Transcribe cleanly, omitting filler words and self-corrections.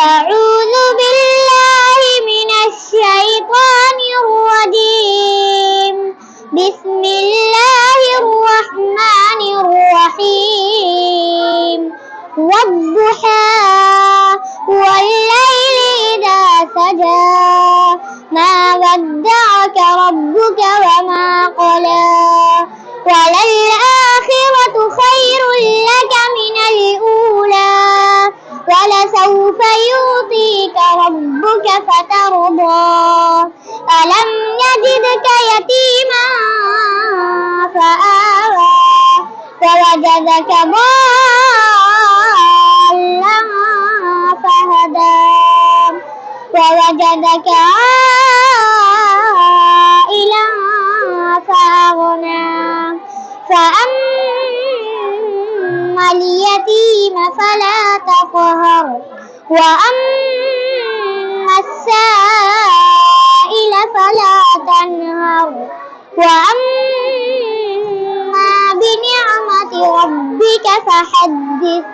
أعوذ بالله من الشيطان الرجيم. بسم الله الرحمن الرحيم. والضحى والليل إذا سجى ما ودعك ربك وما قلى وللآخرة خير لك من الأولى ولسوف يعطيك ربك فترضى ألم يجدك يتيما فآوى ووجدك ضالا فهدى ووجدك عائلا فأغنى فأما اليتيم فلا تقهر وأما السائل فلا تنهر وأما بنعمة ربك فحدث.